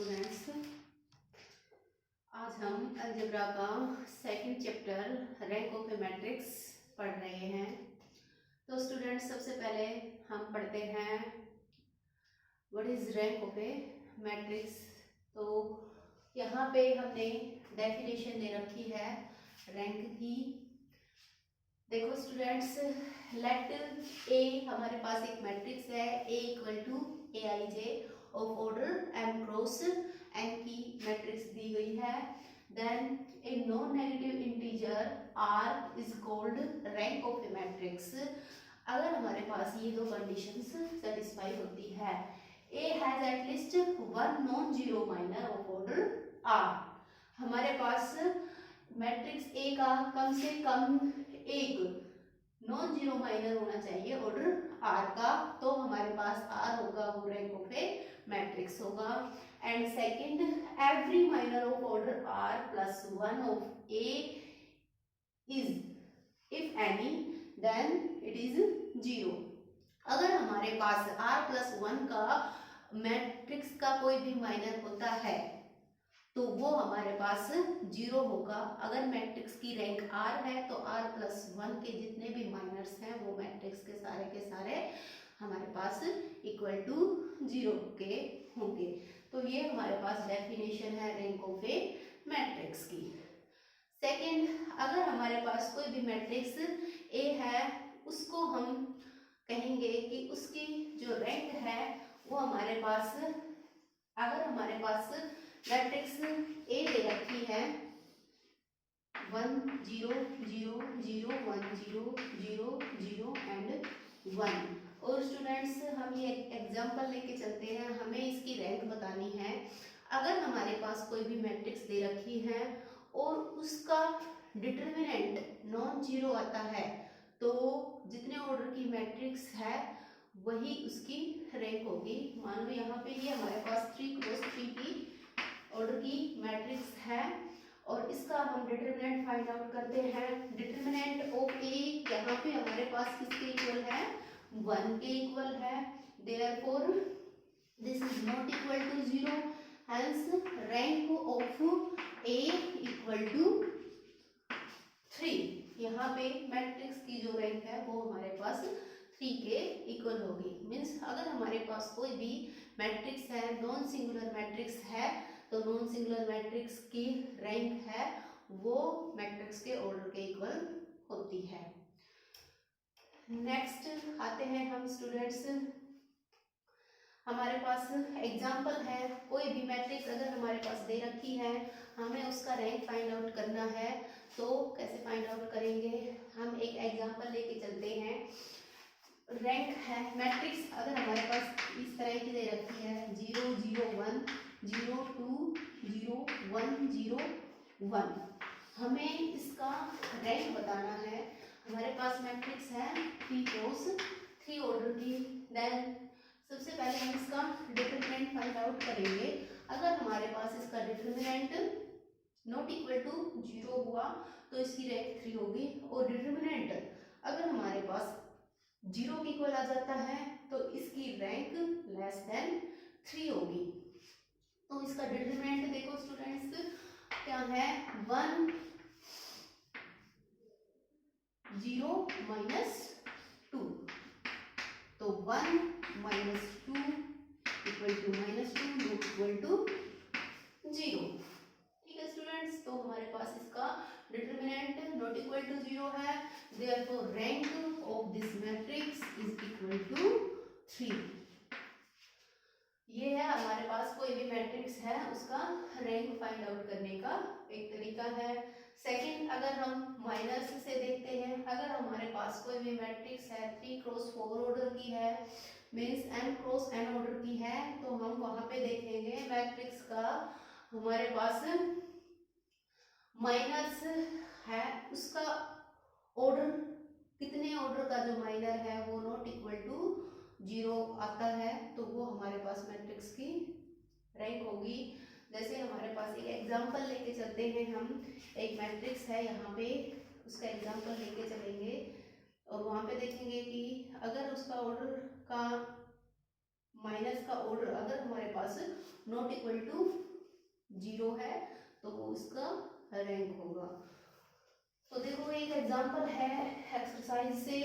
Students, आज हम algebra का second chapter rank of A matrix पढ़ रहे हैं। तो स्टूडेंट्स, सबसे पहले हम पढ़ते हैं what is rank of A matrix. तो यहाँ पे हमने डेफिनेशन दे रखी है रैंक की। देखो स्टूडेंट्स, लेट ए हमारे पास एक मैट्रिक्स है, A equal to A I J of order M cross N की मैट्रिक्स दी गई है। Then a non negative integer R is called rank of A matrix. अगर हमारे पास ये दो कंडीशंस सेटिस्फाई होती है, A has at least one non zero minor of order R, हमारे पास मैट्रिक्स ए का कम से कम एक नॉन जीरो माइनर होना चाहिए ऑर्डर आर का, तो हमारे पास आर होगा वो रैंक ऑफ ए मैट्रिक्स होगा। And second, every minor of order r plus one of A is if any then it is zero. अगर हमारे पास आर प्लस वन का मैट्रिक्स का कोई भी माइनर होता है तो वो हमारे पास जीरो होगा। अगर मैट्रिक्स की रैंक आर है तो आर प्लस वन के जितने भी माइनर्स हैं वो मैट्रिक्स के सारे हमारे पास इक्वल टू जीरो के होंगे। तो ये हमारे पास डेफिनेशन है रैंक ऑफ ए मैट्रिक्स की। सेकंड, अगर हमारे पास कोई भी मैट्रिक्स ए है, उसको हम कहेंगे कि उसकी जो रैंक है वो हमारे पास, अगर हमारे पास मैट्रिक्स ए दे रखी है 1 0 0 0 1 0 0 0 एंड 1, और स्टूडेंट्स हम ये एग्जांपल लेके चलते हैं, हमें इसकी रैंक बतानी है। अगर हमारे पास कोई भी मैट्रिक्स दे रखी है और उसका डिटरमिनेंट नॉन जीरो आता है, तो जितने ऑर्डर की मैट्रिक्स है वही उसकी रैंक होगी। मान लो यहाँ पे ये हमारे पास 3 क्रॉस 3 की ऑर्डर की मैट्रिक्स है और इसका हम डिटरमिनेंट फाइंड आउट करते हैं। डिटरमिनेंट ऑफ ए यहाँ पे हमारे पास किसके इक्वल है, 1 के इक्वल है। Therefore this is not equal to zero, hence rank of A equal to 3। यहाँ पे मैट्रिक्स की जो रैंक है वो हमारे पास 3 के इक्वल होगी। मीन्स अगर हमारे पास कोई भी मैट्रिक्स है, नॉन सिंगुलर मैट्रिक्स है, तो नॉन सिंगुलर मैट्रिक्स की रैंक है वो मैट्रिक्स के ऑर्डर के इक्वल होती है। नेक्स्ट आते हैं हम स्टूडेंट्स, हमारे पास एग्जांपल है, कोई भी मैट्रिक्स अगर हमारे पास दे रखी है, हमें उसका रैंक फाइंड आउट करना है, तो कैसे फाइंड आउट करेंगे, हम एक एग्जांपल लेके चलते हैं। रैंक है मैट्रिक्स, अगर हमारे पास इस तरह की दे रखी है 0 0 1 0 2 0 1 0 1, हमें इसका रैंक बताना है। हमारे पास मैट्रिक्स है 3 क्रॉस 3 ऑर्डर की। देन सबसे पहले हम इसका डिटरमिनेंट फाइंड आउट करेंगे। अगर हमारे पास इसका determinant not equal to zero हुआ तो इसकी रैंक 3 होगी, और डिटरमिनेंट अगर हमारे पास जीरो के इक्वल आ जाता है तो इसकी रैंक लेस देन 3 होगी। तो इसका डिटरमिनेंट देखो स्टूडेंट्स क्या है, 1 0 -2, तो 1 -2 equal to -2 not equal to 0। ठीक है स्टूडेंट्स, तो हमारे पास इसका डिटरमिनेंट नॉट इक्वल टू 0 है, therefore rank of this matrix is equal to 3। ये है हमारे पास कोई भी मैट्रिक्स है उसका रैंक फाइंड आउट करने का एक तरीका है। सेकंड, अगर हम माइनर्स से देखते हैं, अगर हमारे पास कोई भी मैट्रिक्स है 3 क्रॉस 4 ऑर्डर की है, means n cross n order की है, तो हम वहां पे देखेंगे मैट्रिक्स का हमारे पास माइनर्स है, उसका ऑर्डर कितने ऑर्डर का जो माइनर है वो नॉट इक्वल टू जीरो आता है, तो वो हमारे पास मैट्रिक्स की रैंक होगी। जैसे हमारे पास एक एग्जांपल लेके चलते हैं, हम एक मैट्रिक्स है यहाँ पे, उसका एग्जांपल लेके चलेंगे और वहाँ पे देखेंगे कि अगर उसका ऑर्डर का माइनस का ऑर्डर अगर हमारे पास नॉट इक्वल टू 0 है तो वो उसका रैंक होगा। तो देखो एक एग्जांपल है एक्सरसाइज से,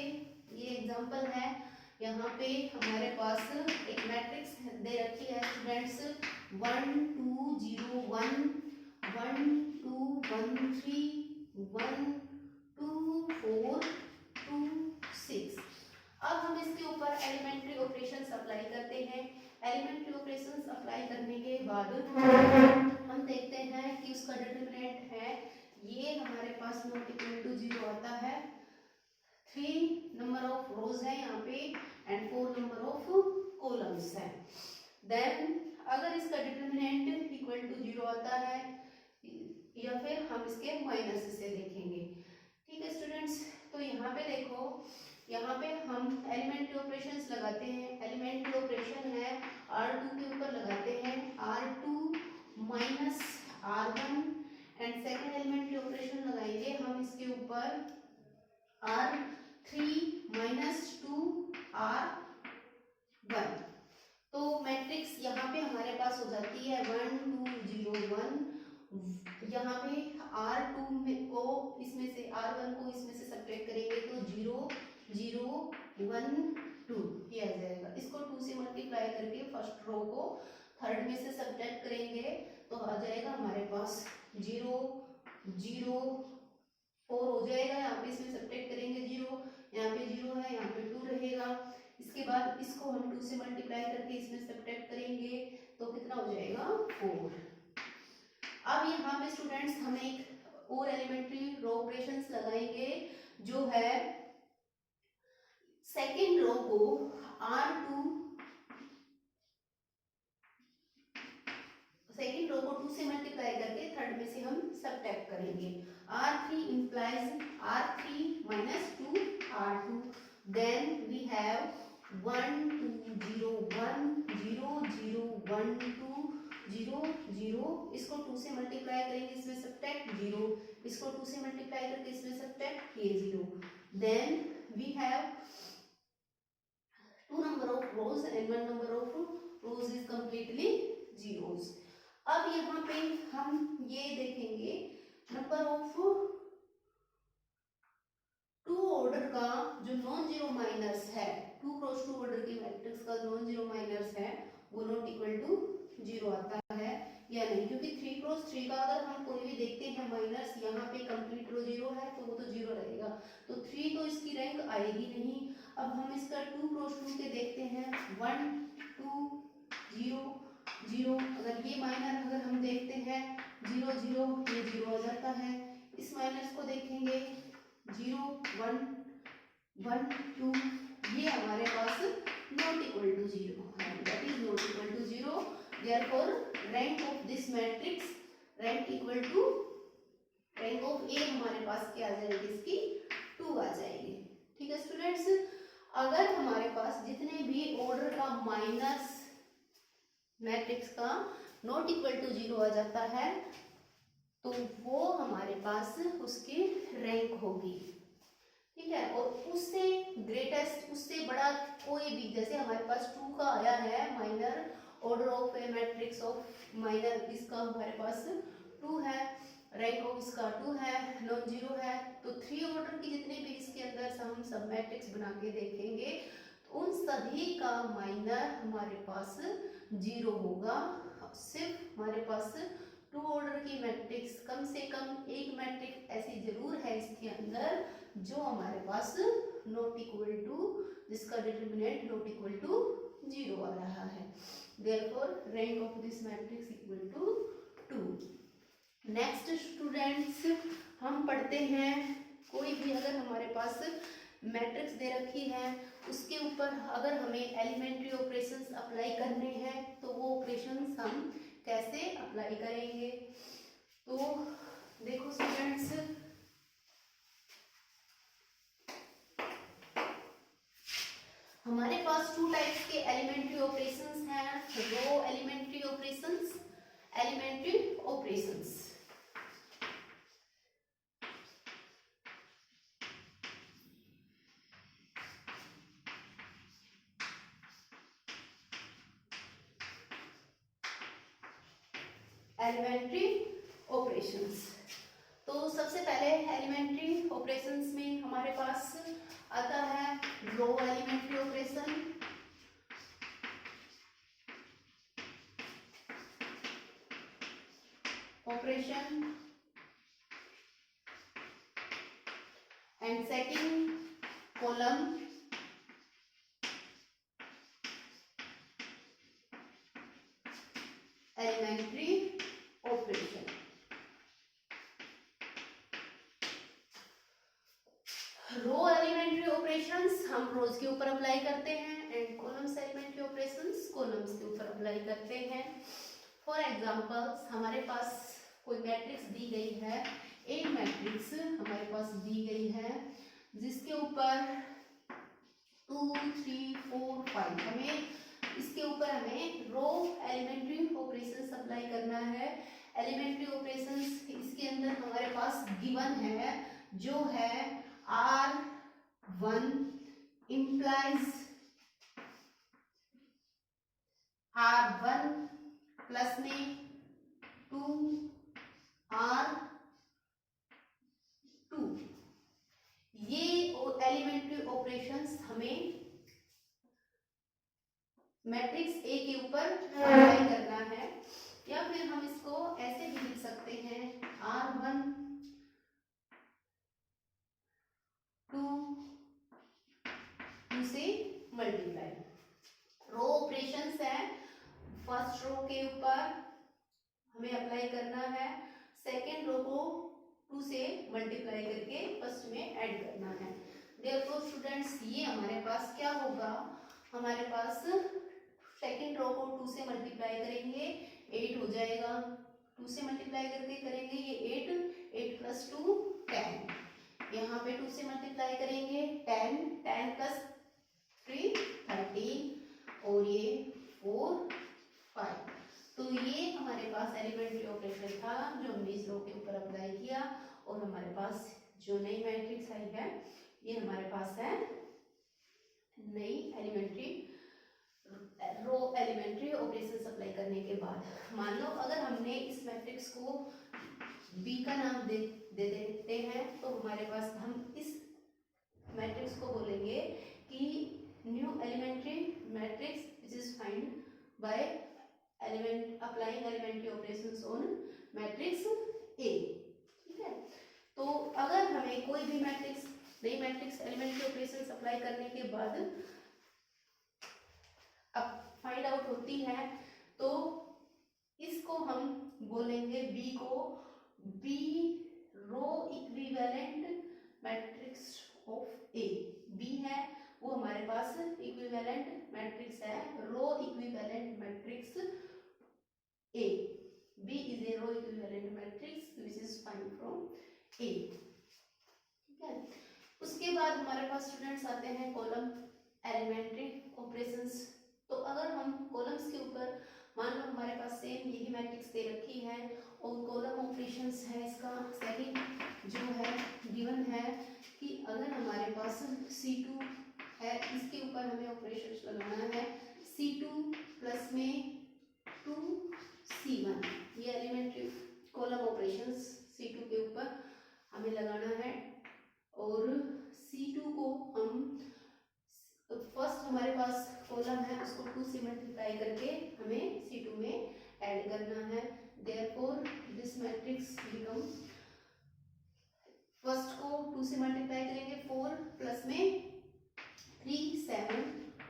ये एग्जांपल है, यहाँ पे हमारे पास एक मैट्रिक्स दे रखी है स्टूडेंट्स 1 2 0 1 1 2 1 3 1 2 4 2 6। अब हम इसके ऊपर एलिमेंट्री ऑपरेशंस अप्लाई करते हैं। एलिमेंट्री ऑपरेशंस अप्लाई करने के बाद हम देखते हैं कि उसका डिटरमिनेंट है, ये हमारे पास नॉट इक्वल टू 0 आता है, 3 नंबर ऑफ रोज है यहाँ पे एंड 4 नंबर ऑफ कॉलम्स है। देन अगर इसका डिटरमिनेंट इक्वल टू 0 आता है या फिर हम इसके माइनस से देखेंगे। ठीक है स्टूडेंट्स, तो यहाँ पे देखो, यहाँ पे हम एलिमेंट्री ऑपरेशंस लगाते हैं। एलिमेंट्री ऑपरेशन है R2 के ऊपर लगाते हैं R2 minus R1 and second elementary operation लगाएंगे हम इसके ऊपर R3 माइनस 2 R1। तो मैट्रिक्स यहाँ पे हमारे पास हो जाती है 1 2 0 1। यहाँ पे R2 में को इसमें से R1 को इसमें से सब्ट्रैक्ट करेंगे तो 0 0 1 2 ये आ जाएगा। इसको 2 से मल्टीप्लाई करके फर्स्ट रो को थर्ड में से सब्ट्रैक्ट करेंगे तो आ जाएगा हमारे पास 0 0 4 हो जाएगा। यहाँ पे इसमें सब्ट्रैक्ट करेंगे 0, यहाँ पे 0 है, यहाँ पे 2 रहेगा। इसके बाद इसको हम 2 से मल्टीप्लाई करके इसमें सब्ट्रैक्ट करेंगे तो कितना हो जाएगा 4। अब यहाँ पे स्टूडेंट्स हम एक और एलिमेंट्री रो ऑपरेशंस लगाएंगे जो है सेकेंड रो को R2 सेकेंड रो को 2 से मल्टीप्लाई करके थर्ड में से हम सब्ट्रैक्ट करेंगे। R3 implies R3 minus 2 R2, then we have 1 2 0 1 0 0 1 2 0 0। इसको 2 से मल्टीप्लाई करेंगे इसमें सब्ट्रैक्ट 0, इसको 2 से मल्टीप्लाई करके इसमें सब्ट्रैक्ट ये 0। then we have 2 number of rows and 1 number of rows is completely zeros। अब यहाँ पे हम ये देखेंगे नंबर ऑफ 2 ऑर्डर का जो नॉन जीरो माइनर्स है, 2 क्रॉस 2 ऑर्डर की मैट्रिक्स का नॉन जीरो माइनर्स है वो नॉट इक्वल टू 0 आता है या नहीं, क्योंकि 3 क्रॉस 3 का अगर हम कोई भी देखते हैं माइनर्स, यहाँ पे कंप्लीट रो 0 है तो वो तो 0 रहेगा, तो 3 तो इसकी रैंक आएगी नहीं। अब हम इसका 2 क्रॉस 2 के देखते हैं 1 2 0 0, अगर ये माइनर अगर हम देखते हैं 0 0 ये 0 आ जाता है। इस माइनस को देखेंगे 0 1 1 2 ये हमारे पास नॉट इक्वल टू 0 है, that is not equal to 0। Therefore rank of this matrix rank equal to rank of A हमारे पास क्या आ जाएगी, इसकी 2 आ जाएगी। ठीक है स्टूडेंट्स, अगर हमारे पास जितने भी ऑर्डर का माइनस मैट्रिक्स का नॉट इक्वल टू 0 आ जाता है तो वो हमारे पास उसकी रैंक होगी। ठीक है, और उससे ग्रेटेस्ट उससे बड़ा कोई भी, जैसे हमारे पास 2 का आया है minor order of A matrix of minor, इसका हमारे पास 2 है, रैंक ऑफ इसका 2 है, नॉन जीरो है, तो 3 ऑर्डर की जितने भी इसके अंदर हम सब मैट्रिक्स बना के देखेंगे तो उन सभी का माइनर हमारे पास 0 होगा। सिर्फ हमारे पास 2 ऑर्डर की मैट्रिक्स कम से कम एक मैट्रिक्स ऐसी जरूर है इसके अंदर जो हमारे पास नॉट इक्वल टू, जिसका डिटरमिनेंट नॉट इक्वल टू 0 आ रहा है। Therefore rank of this matrix equal to 2। Next students हम पढ़ते हैं, कोई भी अगर हमारे पास मैट्रिक्स दे रखी है उसके ऊपर अगर हमें एलिमेंट्री ऑपरेशंस अप्लाई करने हैं तो वो ऑपरेशंस हम कैसे अप्लाई करेंगे। तो देखो स्टूडेंट्स, हमारे पास 2 टाइप्स के एलिमेंट्री ऑपरेशंस हैं, row elementary operations, elementary operations. Elementary operations. तो सबसे पहले एलिमेंट्री ऑपरेशंस में हमारे पास आता है row elementary operation, and second column elementary operation. Row elementary operations हम रोज के ऊपर अप्लाई करते हैं and columns elementary operations columns के ऊपर अप्लाई करते हैं। फॉर एग्जांपल्स हमारे पास कोई मैट्रिक्स दी गई है, एक मैट्रिक्स हमारे पास दी गई है जिसके ऊपर 2 3 4 5 हमें इसके ऊपर हमें रो एलिमेंट्री ऑपरेशंस अप्लाई करना है। एलिमेंट्री ऑपरेशंस इसके अंदर हमारे पास गिवन है जो है R1 implies R1 प्लस में 2R2। ये एलिमेंट्री ऑपरेशंस हमें मैट्रिक्स ए के ऊपर अप्लाई करना है, या फिर हम इसको ऐसे भी लिख सकते हैं R1 2 से मल्टीप्लाई। रो ऑपरेशंस है, फर्स्ट रो के ऊपर हमें अप्लाई करना है, सेकेंड रो को 2 से मल्टीप्लाई करके फर्स्ट में ऐड करना है। देयरफॉर स्टूडेंट्स ये हमारे पास क्या होगा, हमारे पास सेकेंड रो को 2 से मल्टीप्लाई करेंगे 8 हो जाएगा, 2 से मल्टीप्लाई करके करेंगे ये 8 प्लस 2 10, यहाँ पे 2 से मल्टीप्लाई करेंगे 10 10 प्लस 3 13 और ये 4 5। तो ये हमारे पास एलिमेंट्री ऑपरेशन था जो हमने इस रो के ऊपर अप्लाई किया, और हमारे पास जो नई मैट्रिक्स आई है ये हमारे पास है नई elementary row elementary operation apply करने के बाद। मान लो अगर हमने इस मैट्रिक्स को बी का नाम दे देते हैं तो हमारे पास हम इस मैट्रिक्स को बोलेंगे कि new elementary matrix which is find by applying elementary operations on matrix A. ठीक है, तो अगर हमें कोई भी मैट्रिक्स नई मैट्रिक्स एलिमेंट्री ऑपरेशंस अप्लाई करने के बाद अब फाइंड आउट होती है तो इसको हम बोलेंगे बी को B row equivalent matrix of A. B है वो हमारे पास इक्विवेलेंट मैट्रिक्स है, row equivalent matrix A. B is a row equivalent matrix which is find from A. ठीक है, उसके बाद हमारे पास स्टूडेंट्स आते हैं कॉलम एलिमेंट्री ऑपरेशंस। तो अगर हम कॉलम्स के ऊपर मान लो हमारे पास सेम यही मैट्रिक्स दे रखी है और कॉलम ऑपरेशंस है, इसका सेकंड जो है गिवन है कि अगर हमारे पास C2 है इसके ऊपर हमें ऑपरेशंस लगाना है C2 प्लस में 2C1। ये एलिमेंट्री कॉलम ऑपरेशंस C2 के ऊपर हमें लगाना है, और C2 को हम फर्स्ट हमारे पास कॉलम है उसको 2 से मल्टीप्लाई करके हमें C2 में ऐड करना है। Therefore this matrix become, first को 2 से मल्टीप्लाई करेंगे 4 प्लस में 3 7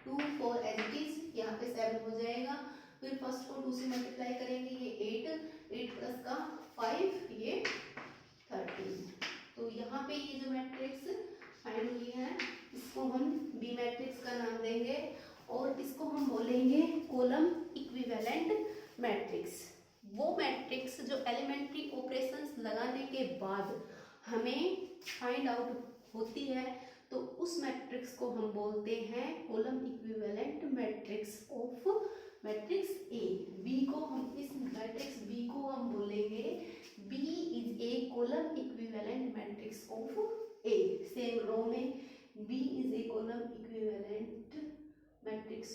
2 4 एज इट इज, यहाँ पे 7 हो जाएगा। फिर फर्स्ट को 2 से मल्टीप्लाई करेंगे ये 8 प्लस का 5 ये 13। तो यहाँ पे ये जो मैट्रिक्स फाइंड हुई है इसको हम बी मैट्रिक्स का नाम देंगे और इसको हम बोलेंगे कॉलम इक्विवेलेंट मैट्रिक्स। वो मैट्रिक्स जो एलिमेंट्री ऑपरेशंस लगाने के बाद हमें फाइंड आउट होती है तो उस मैट्रिक्स को हम बोलते हैं column equivalent matrix of matrix A. B को हम इस मैट्रिक्स बी को हम बोलेंगे B is a column equivalent matrix of A. Same row में B is a column equivalent matrix,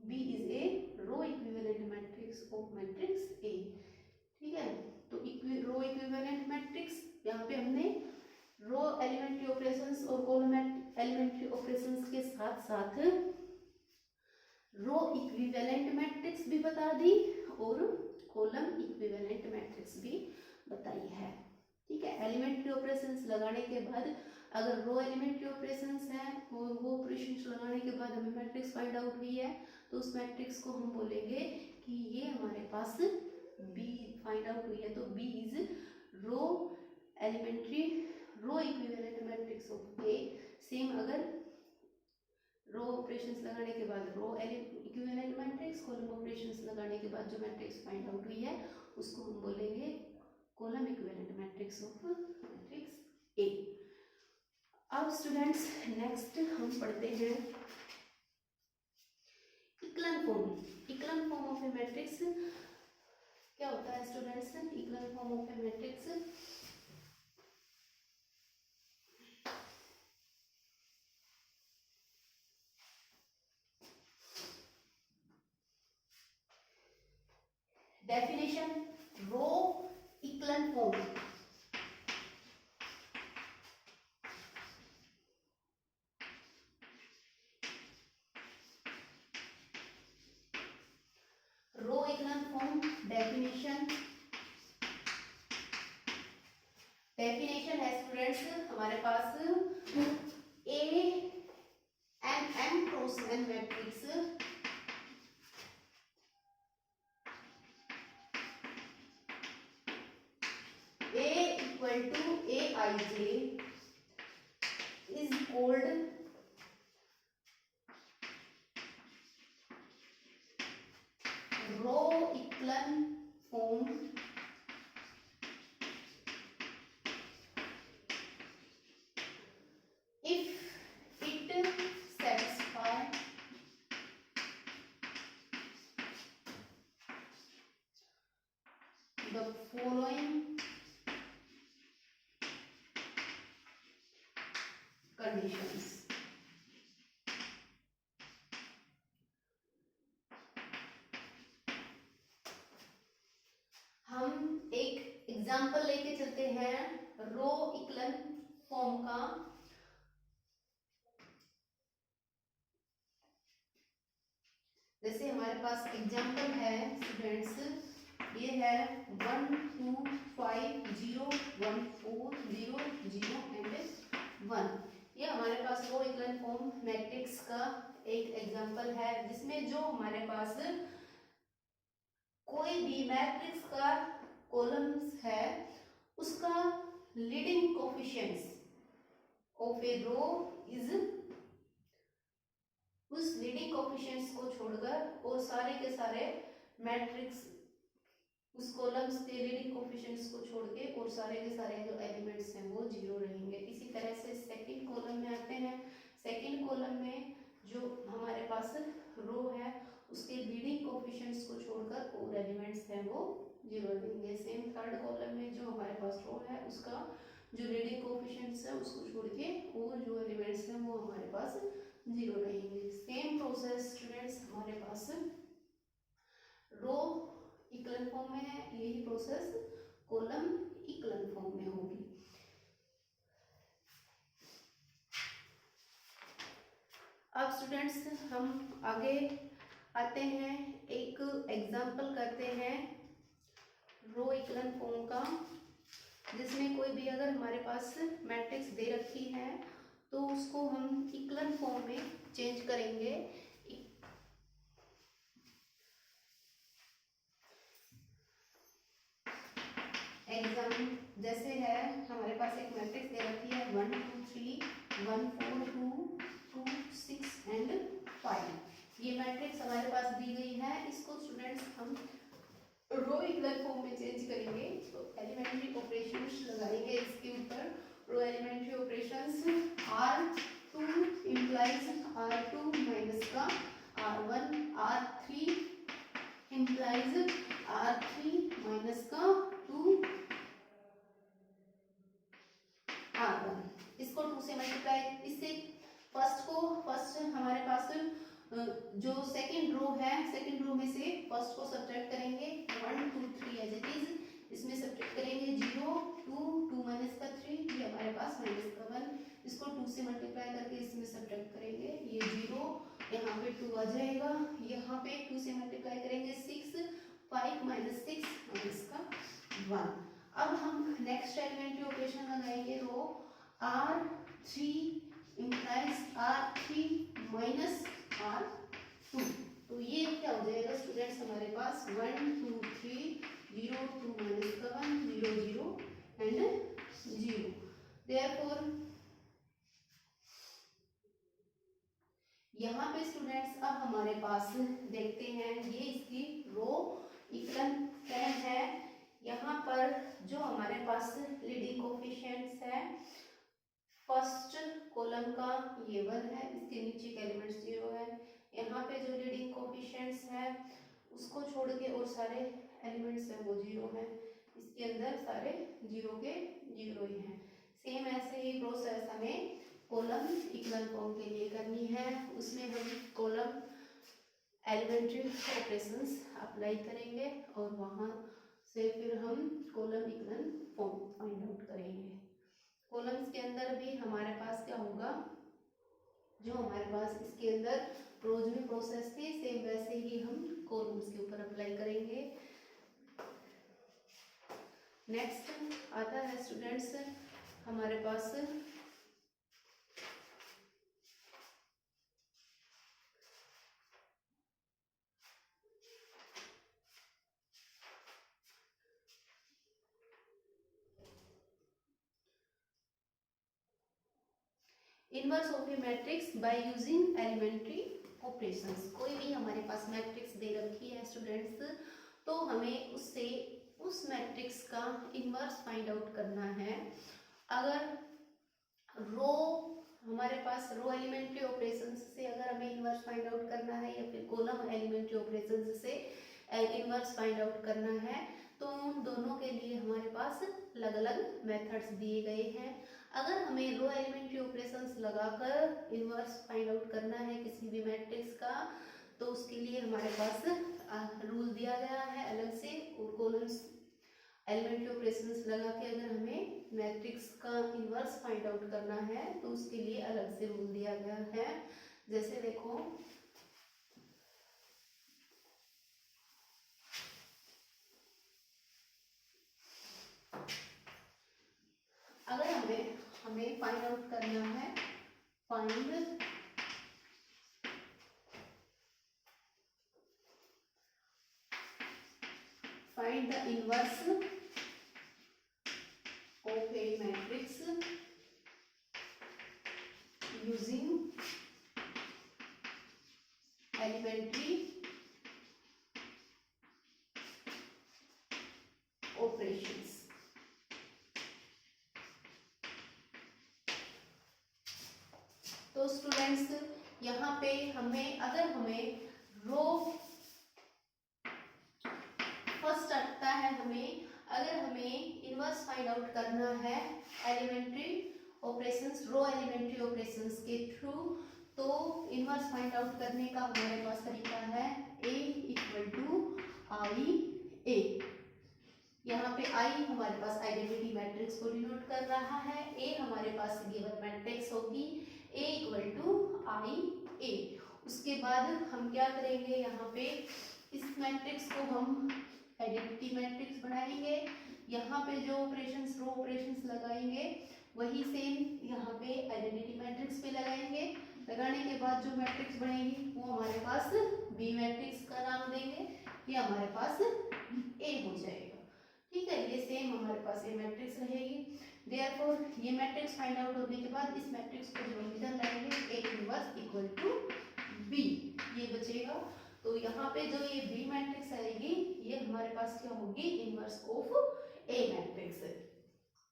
B is a row equivalent matrix of matrix A. ठीक है। तो रो इक्विवेलेंट मैट्रिक्स, यहाँ पे हमने रो एलिमेंट्री ऑपरेशंस और column elementary operations के साथ साथ रो इक्विवेलेंट मैट्रिक्स भी बता दी और कॉलम इक्विवेलेंट मैट्रिक्स भी बताई है। ठीक है, एलिमेंट्री ऑपरेशंस लगाने के बाद अगर रो एलिमेंट्री ऑपरेशंस है और वो ऑपरेशंस लगाने के बाद हमें मैट्रिक्स फाइंड आउट हुई है, तो उस मैट्रिक्स को हम बोलेंगे कि ये हमारे पास बी फाइंड आउट हुई है। तो B is row elementary row equivalent matrix of A. Same अगर रो ऑपरेशंस लगाने के बाद row equivalent matrix, column operations लगाने के बाद जो मैट्रिक्स फाइंड आउट हुई है उसको हम बोलेंगे column equivalent matrix of matrix A. अब स्टूडेंट्स नेक्स्ट हम पढ़ते हैं echelon form. Echelon form of A matrix क्या होता है students? Echelon form of A matrix definition, row echelon form row echelon form definition है स्टूडेंट्स हमारे पास A N M cross N matrix A equal to Aij is called row echelon form if it satisfy the following conditions। हम एक example लेके चलते हैं रो echelon form का। जैसे हमारे पास एग्जांपल है स्टूडेंट्स, ये है 1 2 5 0 1 4 0 0 एंड 1। ये हमारे पास रो इक्लन फॉर्म मैट्रिक्स का एक एग्जांपल है, जिसमें जो हमारे पास कोई भी मैट्रिक्स का कॉलम्स है उसका leading coefficients of A row is, उस लीडिंग कोफिशिएंट्स को छोड़कर और सारे के सारे मैट्रिक्स उस कॉलम्स के लीडिंग कोफिशिएंट्स को छोड़ के और सारे के सारे जो एलिमेंट्स हैं वो जीरो रहेंगे। इसी तरह से सेकंड कॉलम में आते हैं। सेकंड कॉलम में जो हमारे पास रो है उसके लीडिंग कोफिशिएंट्स को छोड़कर और एलिमेंट्स हैं वो जीरो रहेंगे। सेम थर्ड कॉलम में जो हमारे पास रो है उसका जो लीडिंग कोफिशिएंट्स है उसको छोड़ के और जो एलिमेंट्स हैं वो हमारे पास जीरो रहेंगे। सेम प्रोसेस स्टूडेंट्स हमारे पास रो इक्लन फॉर्म में है, यही प्रोसेस कॉलम इक्लन फॉर्म में होगी। अब स्टूडेंट्स हम आगे आते हैं, एक एग्जांपल करते हैं रो इक्लन फॉर्म का, जिसमें कोई भी अगर हमारे पास मैट्रिक्स दे रखी है तो उसको हम इक्लन फॉर्म में चेंज करेंगे। एग्जाम जैसे है हमारे पास एक मैट्रिक्स दे रखी है 1 2 3 1 4 2 2 6 एंड 5। ये मैट्रिक्स हमारे पास दी गई है, इसको स्टूडेंट्स हम रो इक्लन फॉर्म में चेंज करेंगे। तो एलिमेंट्री ऑपरेशंस लगाएंगे इसके ऊपर। Row elementary operations R2 implies R2 minus का R1, R3 implies R3 minus का 2 R1। इसको 2 से मल्टीप्लाई, इससे फर्स्ट हमारे पास जो सेकंड रो है, सेकंड रो में से फर्स्ट को सब्ट्रैक्ट करेंगे 1 2 3 एज इट इज, पास माइनस का 1, इसको 2 से मल्टीप्लाई करके इसमें सब्ट्रैक्ट करेंगे, ये 0, यहाँ पे 2 आ जाएगा, यहाँ पे 2 से मल्टीप्लाई करेंगे 6, 5 माइनस 6 और इसका 1। अब हम नेक्स्ट एलिमेंट्री ऑपरेशन लगाएंगे, रो R3 implies R3 minus R2, तो ये क्या हो जाएगा स्टूडेंट्स हमारे पास 1 2 3 0 2 माइनस का 1 0 0 एंड 0। देयरफॉर यहाँ पे स्टूडेंट्स अब हमारे पास देखते हैं, ये इसकी रो इक्वल फॉर्म है। यहाँ पर जो हमारे पास लीडिंग कोफिशिएंट्स है, फर्स्ट कॉलम का ये 1 है, इसके नीचे के एलिमेंट 0 है। यहाँ पे जो लीडिंग कोफिशिएंट्स है उसको छोड़ के और सारे एलिमेंट्स है वो 0 है, इसके अंदर सारे 0 के 0 ही हैं। सेम ऐसे ही प्रोसेस हमें कॉलम इक्वल फॉर्म के लिए करनी है, उसमें हम कॉलम एलिमेंट्री ऑपरेशंस अप्लाई करेंगे और वहाँ से फिर हम column equal form find out करेंगे। कॉलम्स के अंदर भी हमारे पास क्या होगा, जो हमारे पास इसके अंदर रोज में प्रोसेस थी सेम वैसे ही हम कॉलम्स के ऊपर अप्लाई करेंगे। नेक्स्ट आता है स्टूडेंट्स हमारे पास inverse of A matrix by using elementary operations. कोई भी हमारे पास मैट्रिक्स दे रखी है स्टूडेंट्स, तो हमें उससे उस मैट्रिक्स का इनवर्स फाइंड आउट करना है। अगर रो हमारे पास रो एलिमेंट्री ऑपरेशंस से अगर हमें इनवर्स फाइंड आउट करना है या फिर कॉलम एलिमेंट्री ऑपरेशंस से इनवर्स फाइंड आउट करना है, तो उन दोनों के लिए हमारे पास अलग अलग मेथड्स दिए गए हैं। अगर हमें रो एलिमेंट्री ऑपरेशंस लगाकर इनवर्स फाइंड आउट करना है किसी भी मैट्रिक्स का, तो उसके लिए हमारे पास रूल दिया गया है अलग से, और कॉलम्स एलिमेंट्री ऑपरेशंस लगा के अगर हमें मैट्रिक्स का इनवर्स फाइंड आउट करना है तो उसके लिए अलग से रूल दिया गया है। जैसे देखो, अगर हमें फाइंड आउट करना है, find the inverse of a matrix using elementary operations। तो स्टूडेंट्स यहाँ पे अगर हमें रो फर्स्ट आता है, अगर हमें इनवर्स फाइंड आउट करना है एलिमेंट्री ऑपरेशंस, रो एलिमेंट्री ऑपरेशंस के थ्रू, तो इनवर्स फाइंड आउट करने का हमारे पास तरीका है A इक्वल टू आई ए। यहाँ पे आई हमारे पास आइडेंटिटी मैट्रिक्स को डिनोट कर रहा है, ए हमारे पास गिवन मैट्रिक्स होगी A इक्वल टू आई ए। उसके बाद हम क्या करेंगे, यहाँ पे इस मैट्रिक्स को हम आइडेंटिटी मैट्रिक्स बनाएंगे। यहाँ पे जो ऑपरेशंस रो ऑपरेशंस लगाएंगे वही सेम यहाँ पे आइडेंटिटी मैट्रिक्स पे लगाएंगे। लगाने के बाद जो मैट्रिक्स बनेगी वो हमारे पास बी मैट्रिक्स का नाम देंगे, ये हमारे पास ए हो जाएगा। ठीक है, ये सेम हमारे पास ये मैट्रिक्स रहेगी। देयरफॉर ये मैट्रिक्स फाइंड आउट होने के बाद इस मैट्रिक्स को जो इधर लाएंगे A inverse equal to B, ये बचेगा। तो यहाँ पे जो ये बी मैट्रिक्स आएगी ये हमारे पास क्या होगी, इनवर्स ऑफ ए मैट्रिक्स।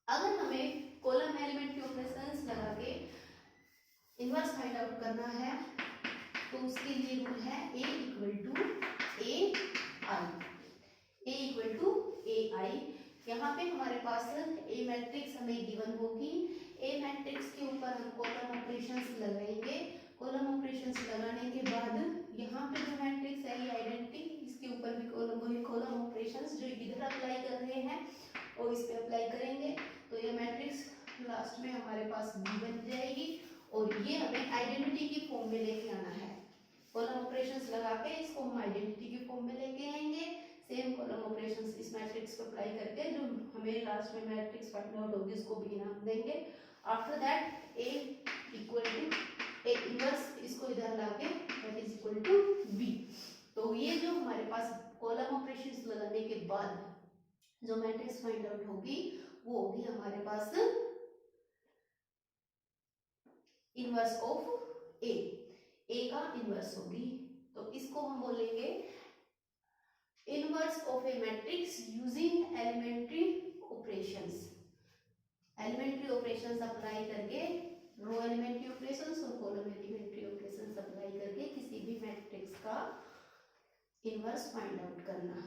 अगर हमें कॉलम एलिमेंट्री ऑपरेशंस लगा के इनवर्स फाइंड आउट करना है तो उसके लिए रूल है A equal to A I, A equal to A I. यहाँ पे हमारे पास ए मैट्रिक्स हमें गिवन होगी, ए मैट्रिक्स के ऊपर हम कॉलम ऑपरेशंस लगाएंगे। कॉलम ऑपरेशंस लगाने के बाद यहाँ पे जो मैट्रिक्स है ये आइडेंटिटी, इसके ऊपर भी कॉलम ऑपरेशंस जो इधर अप्लाई कर रहे हैं और इस पे अप्लाई करेंगे। तो ये मैट्रिक्स लास्ट में हमारे ऑपरेशंस इस मैट्रिक्स को अप्लाई करके जो हमें लास्ट में मैट्रिक्स फाइंड आउट होगी उसको भी नाम देंगे। After that A equal to A inverse, इसको इधर लाके that is equal to B. तो ये जो हमारे पास कॉलम ऑपरेशंस लगाने के बाद जो मैट्रिक्स फाइंड आउट होगी वो होगी हमारे पास इनवर्स ऑफ ए का इनवर्स होगी। तो इसको हम बोलेंगे inverse of A matrix using elementary operations. Elementary operations apply करके, रो एलिमेंट्री ऑपरेशंस और कॉलम एलिमेंट्री ऑपरेशंस अप्लाई करके किसी भी मैट्रिक्स का इनवर्स फाइंड आउट करना।